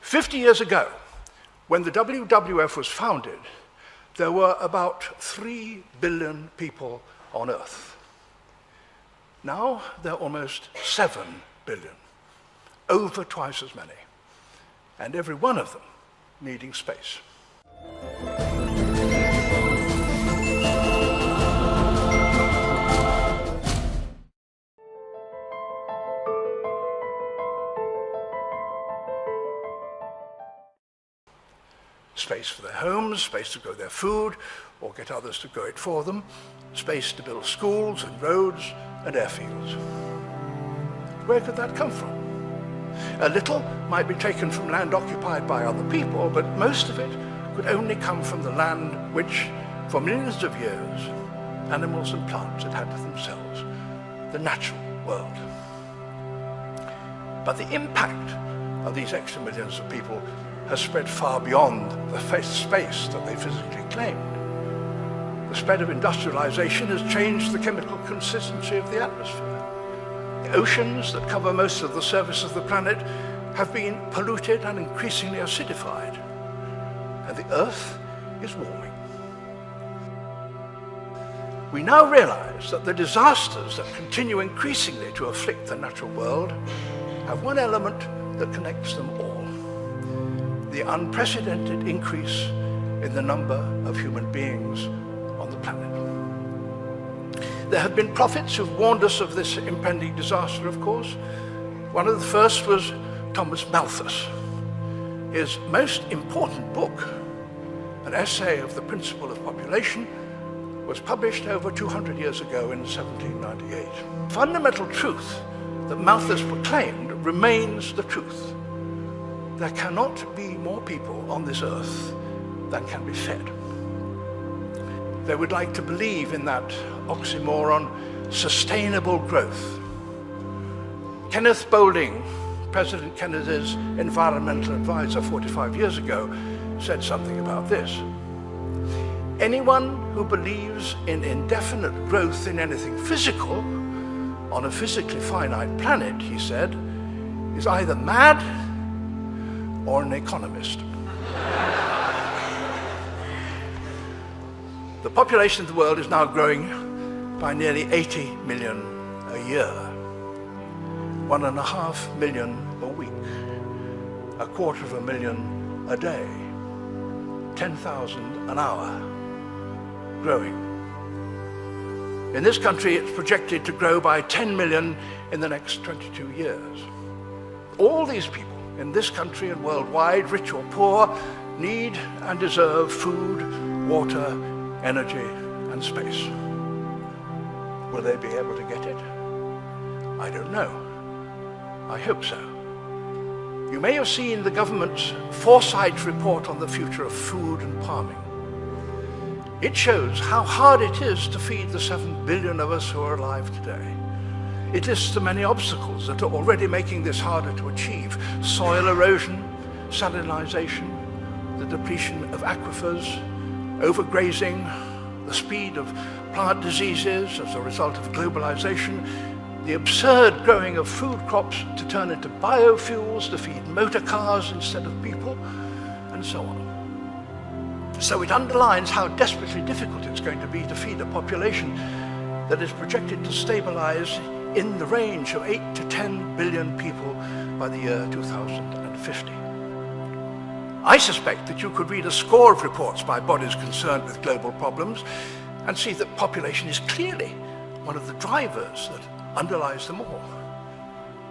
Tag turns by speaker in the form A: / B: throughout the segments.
A: 50 years ago, when the WWF was founded, there were about 3 billion people on Earth. Now there are almost 7 billion, over twice as many, and every one of them needing space. Space for their homes, space to grow their food, or get others to grow it for them, space to build schools and roads and airfields. Where could that come from? A little might be taken from land occupied by other people, but most of it could only come from the land which, for millions of years, animals and plants had had to themselves, the natural world. But the impact of these extra millions of people has spread far beyond the space that they physically claimed. The spread of industrialization has changed the chemical consistency of the atmosphere. The oceans that cover most of the surface of the planet have been polluted and increasingly acidified, and the Earth is warming. We now realize that the disasters that continue increasingly to afflict the natural world have one element that connects them all: the unprecedented increase in the number of human beings on the planet. There have been prophets who've warned us of this impending disaster, of course. One of the first was Thomas Malthus. His most important book, an essay of the principle of population, was published over 200 years ago in 1798. The fundamental truth that Malthus proclaimed remains the truth. There cannot be more people on this earth than can be fed. They would like to believe in that oxymoron, sustainable growth. Kenneth Boulding, President Kennedy's environmental advisor 45 years ago, said something about this. Anyone who believes in indefinite growth in anything physical on a physically finite planet, he said, is either mad or an economist. The population of the world is now growing by nearly 80 million a year, 1.5 million a week, 250,000 a day, 10,000 an hour, growing. In this country, it's projected to grow by 10 million in the next 22 years. All these people in this country and worldwide, rich or poor, need and deserve food, water, energy, and space. Will they be able to get it? I don't know. I hope so. You may have seen the government's foresight report on the future of food and farming. It shows how hard it is to feed the 7 billion of us who are alive today. It lists the many obstacles that are already making this harder to achieve: soil erosion, salinization, the depletion of aquifers, overgrazing, the speed of plant diseases as a result of globalization, the absurd growing of food crops to turn into biofuels to feed motor cars instead of people, and so on. So it underlines how desperately difficult it's going to be to feed a population that is projected to stabilize in the range of 8 to 10 billion people by the year 2050. I suspect that you could read a score of reports by bodies concerned with global problems and see that population is clearly one of the drivers that underlies them all,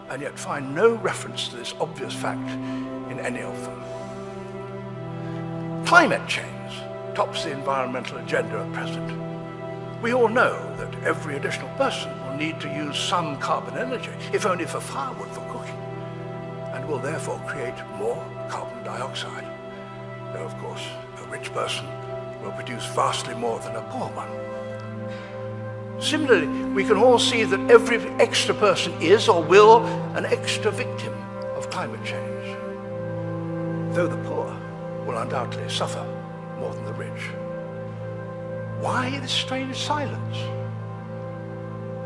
A: and yet find no reference to this obvious fact in any of them. Climate change tops the environmental agenda at present. We all know that every additional person will need to use some carbon energy, if only for firewood for cooking, and will therefore create more carbon dioxide. Though, of course, a rich person will produce vastly more than a poor one. Similarly, we can all see that every extra person is or will an extra victim of climate change, though the poor will undoubtedly suffer more than the rich. Why this strange silence?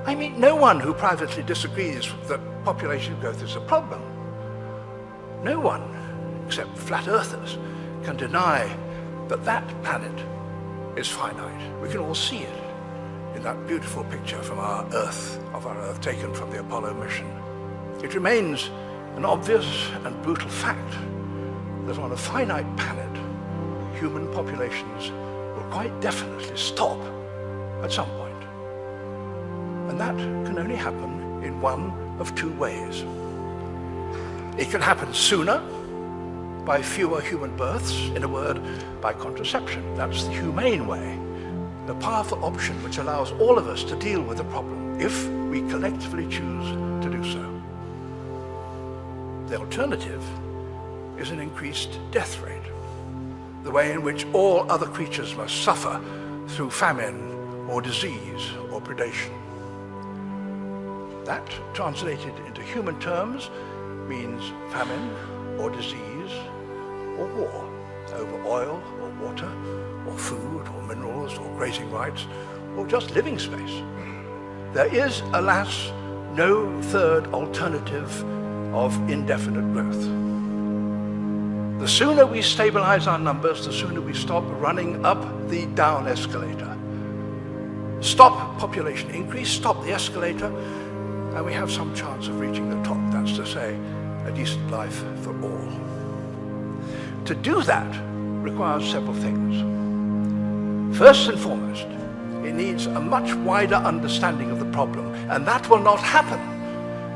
A: I meet no one who privately disagrees that population growth is a problem. No one, except flat earthers, can deny that that planet is finite. We can all see it in that beautiful picture from our Earth, taken from the Apollo mission. It remains an obvious and brutal fact that on a finite planet, human populations will quite definitely stop at some point. And that can only happen in one of two ways. It can happen sooner, by fewer human births, in a word, by contraception. That's the humane way, the powerful option which allows all of us to deal with the problem if we collectively choose to do so. The alternative is an increased death rate, the way in which all other creatures must suffer through famine or disease or predation. That, translated into human terms, means famine or disease or war over oil or water or food or minerals or grazing rights or just living space. There is, alas, no third alternative of indefinite growth. The sooner we stabilize our numbers, the sooner we stop running up the down escalator. Stop population increase, stop the escalator, and we have some chance of reaching the top. That's to say, a decent life for all. To do that requires several things. First and foremost, it needs a much wider understanding of the problem, and that will not happen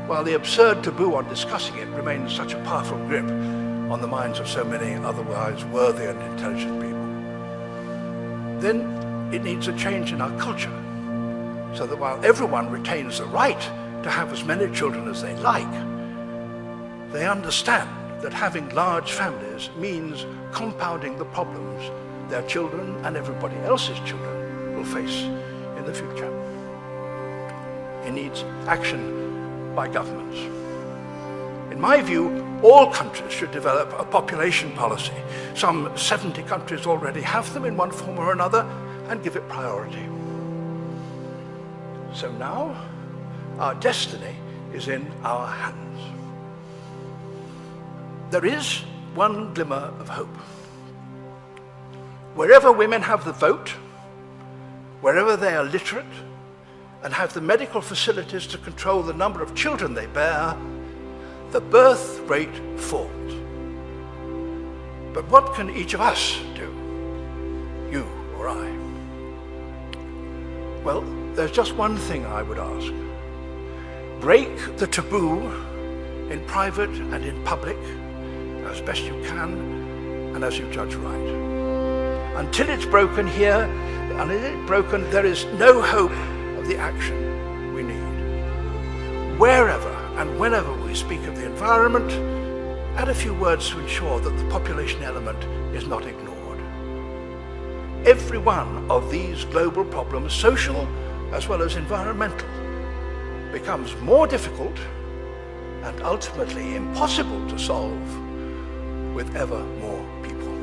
A: while the absurd taboo on discussing it remains such a powerful grip on the minds of so many otherwise worthy and intelligent people. Then it needs a change in our culture, so that while everyone retains the right to have as many children as they like, they understand that having large families means compounding the problems their children and everybody else's children will face in the future. It needs action by governments. In my view, all countries should develop a population policy. Some 70 countries already have them in one form or another, and give it priority. So now, our destiny is in our hands. There is one glimmer of hope. Wherever women have the vote, wherever they are literate, and have the medical facilities to control the number of children they bear, the birth rate falls. But what can each of us do? You or I? Well, there's just one thing I would ask. Break the taboo in private and in public as best you can and as you judge right. Until it's broken here, until it's broken, there is no hope of the action we need. Wherever and whenever we speak of the environment, add a few words to ensure that the population element is not ignored. Every one of these global problems, social as well as environmental, becomes more difficult and ultimately impossible to solve with ever more people.